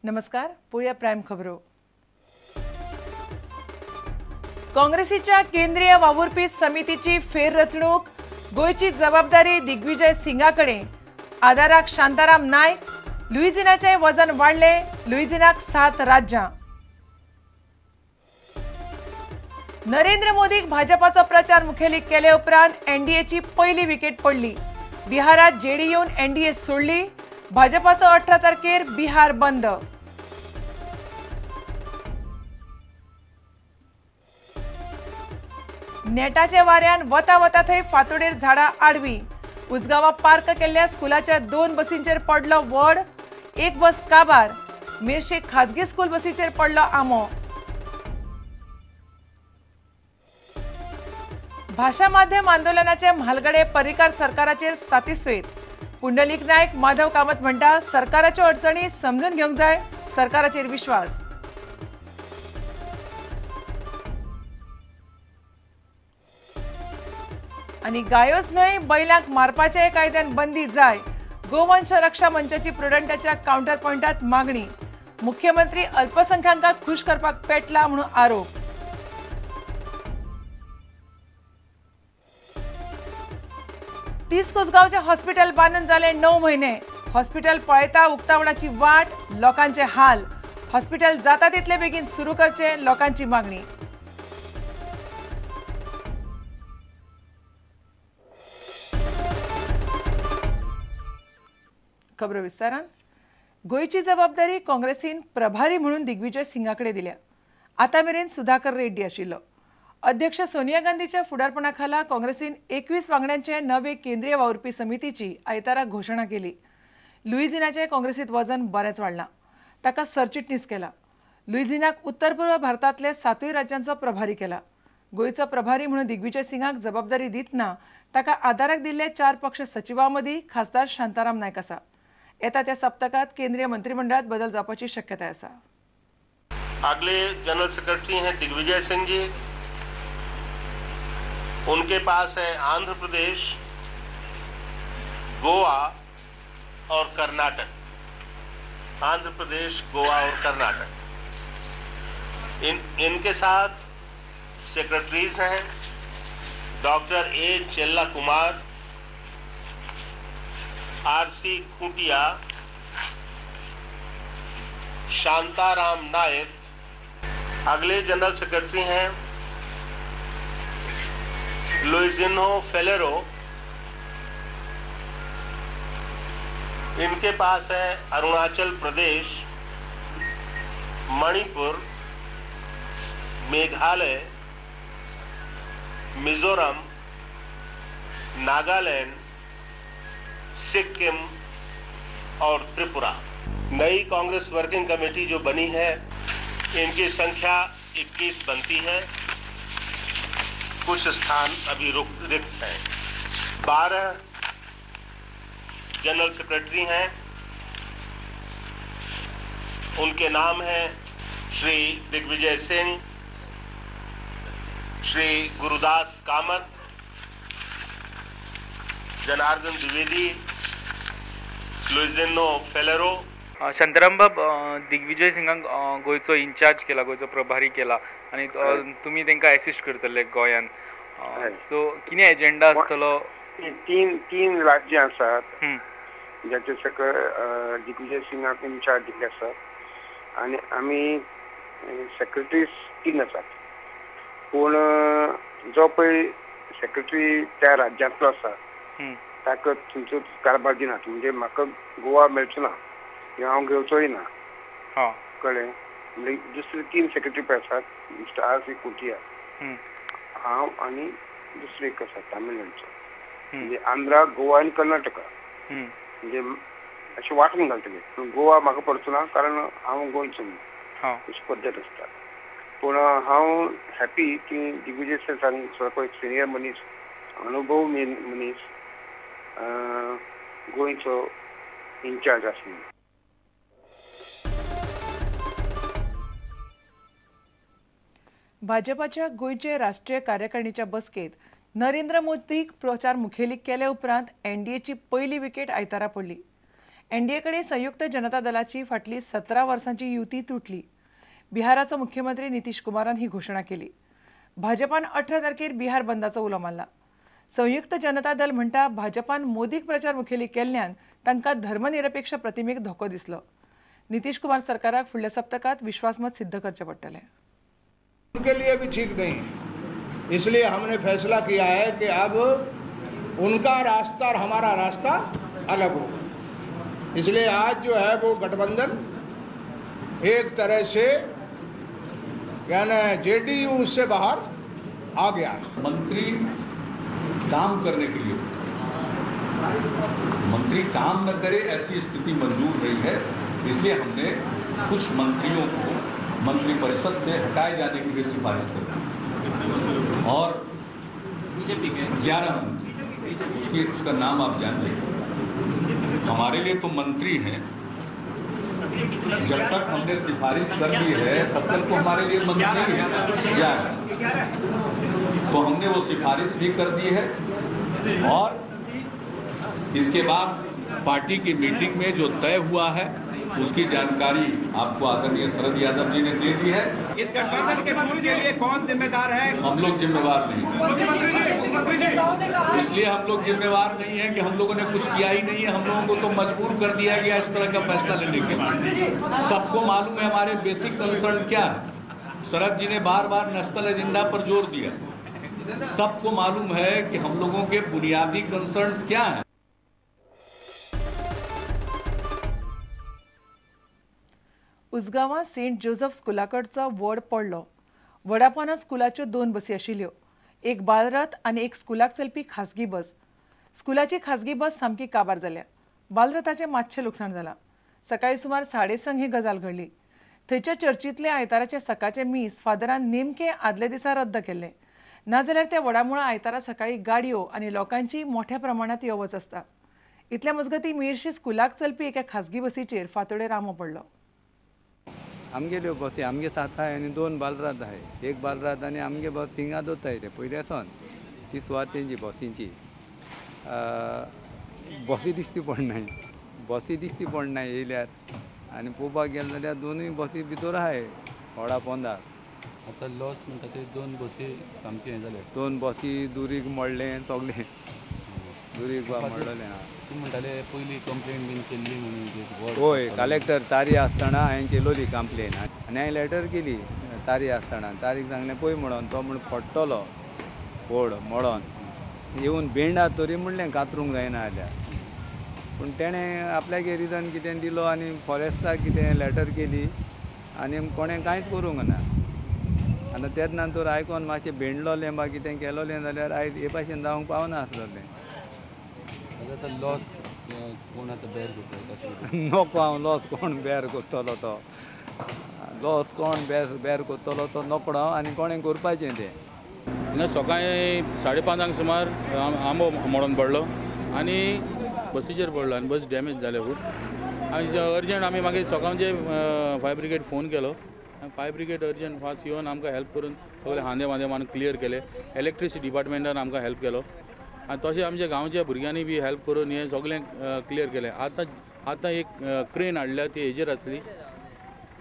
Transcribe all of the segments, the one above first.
नमस्कार, पळोवया प्रायम खबरो। काँग्रेसीच्या केंद्रीय वावुरपी समितीची फेररचणूक, गोयची जबाबदारी दिग्विजय सिंगाकडे। आदाराक शांताराम नायक, लुइजिनाचे वजन वाढले, लुइजिनाक 7 राज्यां। नरेंद्र मोदीक भाजपाचो प्रचार मुखेलीक केले उपरांत एनडीएची पहिली विकेट पडली। बिहारात जेडीयून एनडीए सोडली, भाजपाचो 18 तारखेर बिहार बंद। नेटाचे वाऱ्यान वता वता थंय फातोडेर झाडां आडवी। उसगांवा पार्क केल्ल्या स्कुलाच्या 2 बसींचेर पडलो वड, एक बस काबार। मेर्शे खाजगी स्कूल बसीचेर पडलो आमो। भाषा माध्यम आंदोलनाचे म्हालगडे पर्रीकार सरकाराचेर सातिस्वेत। पुंडलीक नायक माधव कामत म्हणटा, सरकाराच्यो अडचणी समजून घेवंक जाय, सरकाराचेर विश्वास। आणि गायोच न्हय, बैलांक मारपाचे कायद्यान बंदी जाय। गोवंश रक्षा मंचाची प्रुडंटाच्या काउंटर पॉइंटात मागणी। मुख्यमंत्री अल्पसंख्याकांक खुश करपाक पेटला म्हणून आरोप। कुसगांवचे हॉस्पिटल बांदून जाले 9 म्हयने। हॉस्पिटल पळयता उक्तावणाची वाट, लोकांचे हाल। हॉस्पिटल जाता तितले बेगीन सुरू करचे, लोकांची मागणी। खबरो विस्तारान। गोयची जबाबदारी काँग्रेसीन प्रभारी म्हणून दिग्विजय सिंगाकडे दिल्या। आता मेरेन सुधाकर रेड्डी आशिल्लो। अध्यक्ष सोनिया गांधीच्या फुडारपणाखाला काँग्रेसीन 21 वांगड्यांचे नवे केंद्रीय वावुरपी समितीची आयतारा घोषणा केली। लुइजिनाचे काँग्रेसीत वजन बरेच वाडलां, ताका सरचिटणीस केला। लुइजिनाक उत्तर पूर्व भारतांतले 7 राज्यांचो प्रभारी केला। गोयचो प्रभारी म्हणून दिग्विजय सिंगाक जबाबदारी दितना ताका आदाराक दिल्ले 4 पक्ष सचिवां मदीं खासदार शांताराम नायक आसा। येता त्या सप्तकात केंद्रीय मंत्रिमंडळात बदल जावपाची शक्यताय आसा। अगले जनरल सेक्रेटरी हैं दिग्विजय सिंह जी। उनके पास है आंध्र प्रदेश, गोवा और कर्नाटक। आंध्र प्रदेश, गोवा और कर्नाटक। इनके साथ सेक्रेटरीज हैं डॉक्टर ए चेल्ला कुमार, आरसी खूंटिया, शांताराम नायक। अगले जनरल सेक्रेटरी हैं लुइजिनो फेलेरो। इनके पास है अरुणाचल प्रदेश, मणिपुर, मेघालय, मिजोरम, नागालैंड, सिक्किम और त्रिपुरा। नई कांग्रेस वर्किंग कमेटी जो बनी है, इनकी संख्या 21 बनती है। कुछ स्थान अभी रिक्त हैं। 12 जनरल सेक्रेटरी हैं। उनके नाम हैं श्री दिग्विजय सिंह, श्री गुरुदास कामत, जनार्दन द्विवेदी, लुइजिनो फेलेरो। शांताराम बाब, दिग्विजय सिंगाक गोयचो इन्चार्ज केला, गोयचो प्रभारी केला आणि तुम्ही तांकां असिस्ट करतले गोंयान। सो कितें एजेंडा आसतलो? तीन राज्यां आसात ज्याचे सकयल दिग्विजय सिंगाक इन्चार्ज दिल्ले आसात आनी आमी सेक्रेटरीज 3 आसात। पूण जो पळय सेक्रेटरी त्या राज्यांतलो आसा ताका थंयचो कारभार दिनात। म्हणजे म्हाका गोवा मेळचो ना, हांव घेवचोय ना, कळ्ळें? म्हणजे दुसरे 3 सेक्रेटरी पळय आसात, मिस्टर आर.सी. कुटिया, हांव आनी दुसरे एक आसा तामिळनाडूचो। म्हणजे आंध्रा, गोवा आनी कर्नाटका म्हणजे अशें वांटून घालतले। पूण गोवा म्हाका पडचो ना, कारण हांव गोंयचो न्हू, अशी पद्दत आसता। पूण हांव हॅपी की दिग्विजय सिंग एक सिनियर मनीस, अनुभव मनीस गोंयचो इन्चार्ज आसलो। भाजपाच्या गोयचे राष्ट्रीय कार्यकारिणीच्या बसकेत नरेंद्र मोदीक प्रचार मुखेलीक केले उपरांत एनडीएची पहिली विकेट आयतारा पडली। एनडीएकडे संयुक्त जनता दलाची फाटली 17 वर्सांची युती तुटली. बिहाराचो मुख्यमंत्री नितीश कुमारान ही घोषणा केली. भाजपान 18 तारखेर बिहार बंदाचो उलो मारला. संयुक्त जनता दल म्हणटा भाजपान मोदीक प्रचार मुखेली केल्ल्यान तांकां धर्मनिरपेक्ष प्रतिमेक धोको दिसलो. नितीश कुमार सरकाराक फुडल्या सप्तकात विश्वासमत सिद्ध करचे पडटले. उनके लिए भी ठीक नहीं, इसलिए हमने फैसला किया है कि अब उनका रास्ता और हमारा रास्ता अलग हो. इसलिए आज जो है वो गठबंधन एक तरह से यानी जेडीयू उससे बाहर आ गया. मंत्री काम करने के लिए, मंत्री काम न करे ऐसी स्थिति मंजूर नहीं है. इसलिए हमने कुछ मंत्रियों को मंत्रिपरिषद से हटाए जाने के लिए सिफारिश कर दी और बीजेपी के 11 मंत्री, उसका नाम आप जानते हैं. हमारे लिए तो मंत्री हैं, जब तक हमने सिफारिश कर दी है तब तक तो हमारे लिए मंत्री है क्या है. तो हमने वो सिफारिश भी कर दी है और इसके बाद पार्टी की मीटिंग में जो तय हुआ है उसकी जानकारी आपको आदरणीय शरद यादव जी ने दे दी है. इस गठबंधन के फूल के लिए कौन जिम्मेदार है? हम लोग जिम्मेवार नहीं, इसलिए हम लोग जिम्मेवार नहीं है कि हम लोगों ने कुछ किया ही नहीं है. हम लोगों को तो मजबूर कर दिया गया इस तरह का फैसला लेने के लिए. सबको मालूम है हमारे बेसिक कंसर्न क्या है. शरद जी ने बार बार नेशनल एजेंडा पर जोर दिया. सबको मालूम है कि हम लोगों के बुनियादी कंसर्न्स क्या हैं. उसगांवां सेंट जोसेफ स्कुलाकडचो वड पडलो. वडापोंदा स्कुलाच्यो 2 बसी आशिल्ल्यो, एक बालरथ आनी एक स्कुलाक चलपी खासगी बस. स्कुलाची खासगी बस सामकी काबार जाल्या. बालरथाचें मातशें लुकसाण जालां. सकाळी सुमार 6:30 ही गजाल घडली. थंयच्या चर्चींतले आयताराचे सकाळचे मीस फादरान नेमके आदले दिसा रद्द केल्ले. नाजाल्यार त्या वडामुळा आयतारा सकाळी गाडयो आनी लोकांची मोठ्या प्रमाणात येवच आसता. इतल्या मजगतीं मेरशी स्कुलाक चलपी एका खासगी बसीचेर फातोडेर रामो पडलो. आमगेल्यो बसी आमगे 7 आहे आणि 2 बालरात आहे. एक बालरात आणि आमगे बस थिंगा दोताय ते पयले सावन ती सुवात तेंची बसींची बसी दिसती पडनाय. बसी दिसती पडनाय येयल्यार आनी पळोवपाक गेले जाल्यार दोनूय बसी भितर आहे व्हडा पोंदा. आतां लॉस म्हणटा ते 2 बसी सामके हें जाले. 2 बसी दुरीक मोडले सगळे दुरीक मोडलेले. तूं म्हणटाले पयलीं कंप्लेन बीन केल्ली म्हणून. होय, कलेक्टर तारी आसतना हांवें केलोली कंप्लेन आनी हांवें लेटर केली तारी आसतना. तारीक सांगलें पळय म्हणून तो म्हण पडटलो व्हड मोडोन येवन बेंडात तरी म्हणलें कातरूंक जायना जाल्यार. पूण तेणें आपल्याक रिजन कितें दिलो आनी फॉरेस्टाक कितें लेटर केली आनी कोणें कांयच करूंक ना. आतां तेच नंतर आयकोन मातशें बेंडलोलें बा कितें केलोलें जाल्यार आयज हे भाशेन जावंक पावना आसलोलें. आतां लॉस कोण आतां बेर करता? नको, हांव लॉस कोण बेर करतलो तो. लॉस कोण बेर करतलो तो नकडो आनी कोणें करपाचें तें. हिंगा सकाळीं 5:30 सुमार आंबो मोडून पडलो आनी बसीचेर पडलो आनी बस डॅमेज जाले खूब. आनी अर्जंट आमी मागीर सकाळचे फायर ब्रिगेड फोन केलो. फायर ब्रिगेड अर्जंट फास्ट येवन आमकां हेल्प करून सगळे हांदे वांदे मारून क्लियर केले. इलेक्ट्रिसिटी डिपार्टमेंटान आमकां हेल्प केलो आनी तशें आमच्या गांवच्या भुरग्यांनी बी हेल्प करून हें सगळें क्लियर केलें. आतां एक क्रेन हाडल्या ती हेजेर आसली,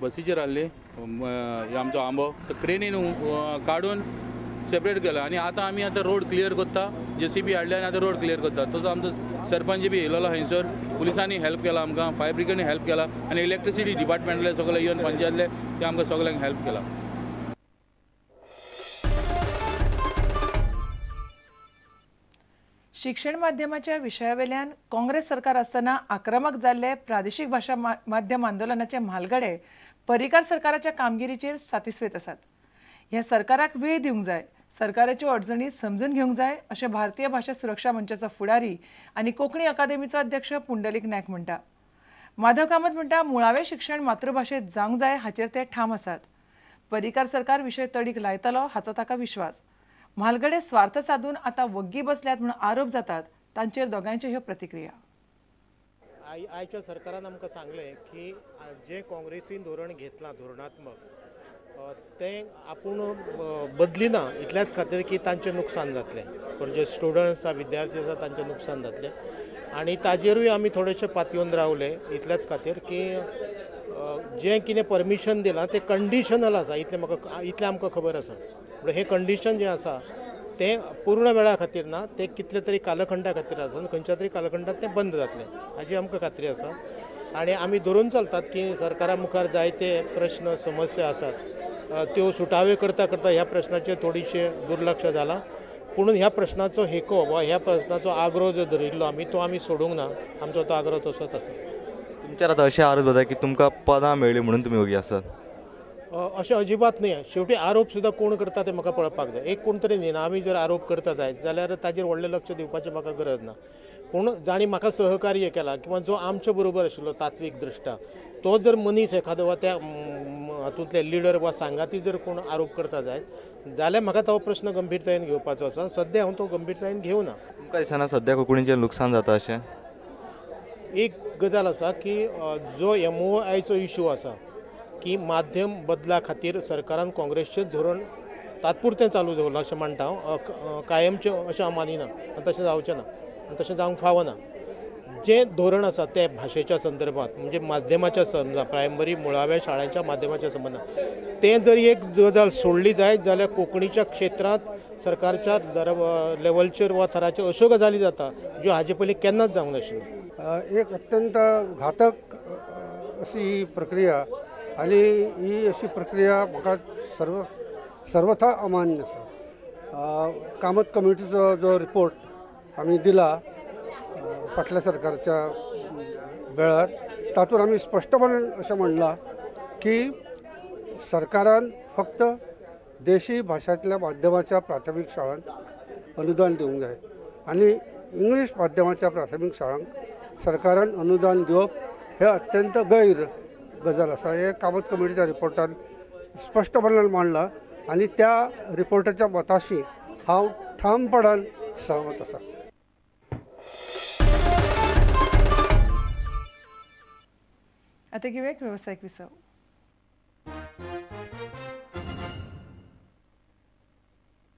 बसीचेर आहली आमचो आंबो. तो क्रेनीन काडून सेपरेट केलो आनी आतां रोड क्लियर करता. JCB हाडल्या आनी आतां रोड क्लियर करता. तसो आमचो सरपंच बी येयलो हंयसर. पुलिसांनी हेल्प केला आमकां, फायर ब्रिगेडनी हेल्प केला आनी इलेक्ट्रिसिटी डिपार्टमेंटाले सगळे येवन पंचायतले ते आमकां सगळ्यांक हेल्प केला. शिक्षण माध्यमाच्या विशयावेल्यान काँग्रेस सरकार आसतना आक्रमक जाल्ले प्रादेशीक भाशा माध्यम आंदोलनाचे म्हालगडे पर्रीकार सरकाराच्या कामगिरीचेर सातिस्वेत आसात. ह्या सरकाराक वेळ दिवंक जाय, सरकाराच्यो अडचणी समजून घेवंक जाय अशें भारतीय भाषा सुरक्षा मंचाचो फुडारी आनी कोंकणी अकादेमीचो अध्यक्ष पुंडलीक नायक म्हणटा. माधव कामत म्हणटा मुळावें शिक्षण मातृभाशेंत जावंक जाय हाचेर ते ठाम आसात. पर्रीकार सरकार विशय तडीक लायतलो हाचो ताका विश्वास. म्हालगडे स्वार्थ साधून आता वग्गी बसल्यात म्हणून आरोप जातात. तांचेर दोगांच्यो ह्यो प्रतिक्रिया. आयच्या सरकारान आमकां सांगलें की जे काँग्रेसीन धोरण घेतलां धोरणात्मक तें आपूण बदलिना इतल्याच खातीर की तांचें नुकसान जातलें. पण जे स्टुडंट्स विद्यार्थी आसा तांचें नुकसान जातलें. आनी ताजेरूय आमी थोडेशे पातयेवन रावले इतल्याच खातीर की जें कितें परमिशन दिलां तें कंडिशनल आसा इतलें आमकां खबर आसा. म्हणजे हे कंडिशन जें आसा तें पूर्ण वेळा खातीर ना, तें कितले तरी कालखंडा खातीर आसा आनी खंयच्या तरी कालखंडात तें बंद जातलें हाजी आमकां खात्री आसा. आनी आमी धरून चलतात की सरकारा मुखार जायते प्रश्न समस्या आसात त्यो सुटावे करता करता ह्या प्रश्नाचेर थोडीशे दुर्लक्ष जालां. पूण ह्या प्रश्नाचो हेको वा ह्या प्रश्नाचो आग्रो जो धरिल्लो आमी तो आमी सोडूंक ना. आमचो तो आग्रो तसोच आसा. तुमच्यार आतां अशें आरोप जाता की तुमकां पदां मेळ्ळीं म्हणून तुमी वगी आसात. अशें अजिबात न्ही. शेवटी आरोप सुद्दां कोण करता तें म्हाका पळोवपाक जाय. एक कोण तरी निनामी जर आरोप करता जायत जाल्यार ताजेर व्हडलें लक्ष दिवपाची म्हाका गरज ना. पूण जाणी म्हाका सहकार्य केलां किंवा जो आमच्या बरोबर आशिल्लो तात्वीक दृश्टा तो जर मनीस एखादो वा त्या हातूंतले लिडर वा सांगाती जर कोण आरोप करता जायत जाल्यार म्हाका तो प्रश्न गंभीरतायेन घेवपाचो आसा. सद्या हांव तो गंभीरतायेन घेवना. तुमकां दिसना सद्या कोंकणीचें लुकसाण जाता अशें? एक गजाल आसा की जो MOIचो इशू आसा की माध्यम बदला खातीर सरकारान काँग्रेसचें धोरण तात्पुरतें चालू दवरलां अशें म्हणटा हांव. कायमचें अशें हांव मानिना आनी तशें जावचें ना आनी तशें जावंक फावना. जें धोरण आसा तें भाशेच्या संदर्भात म्हणजे माध्यमाच्या संदर्भात प्रायमरी मुळाव्या शाळांच्या माध्यमाच्या संबंदात तें जर एक गजाल सोडली जायत जाल्यार कोंकणीच्या क्षेत्रांत सरकारच्या लेवलचेर वा थराचेर अश्यो गजाली जाता ज्यो हाजे पयलीं केन्नाच जावंक नाशिल्ल्यो. एक अत्यंत घातक अशी प्रक्रिया आणि ही अशी प्रक्रिया म्हाका सर्वथा अमान्य आसा. कामत कमिटीचो जो रिपोर्ट आमी दिला फाटल्या सरकारच्या वेळार तातूंत आमी स्पश्टपणान अशें म्हणलां की सरकारान फक्त देशी भाशांतल्या माध्यमाच्या प्राथमीक शाळांक अनुदान दिवंक जाय आनी इंग्लीश माध्यमाच्या प्राथमीक शाळांक सरकारान अनुदान दिवप हे अत्यंत गैर गजाल आसा. हे कामत कमिटीच्या रिपोर्टान स्पश्टपणान मांडलां आनी त्या रिपोर्टाच्या मताशी हांव ठामपणान सहमत आसा. आता घेऊया एक व्यावसायिक विसव.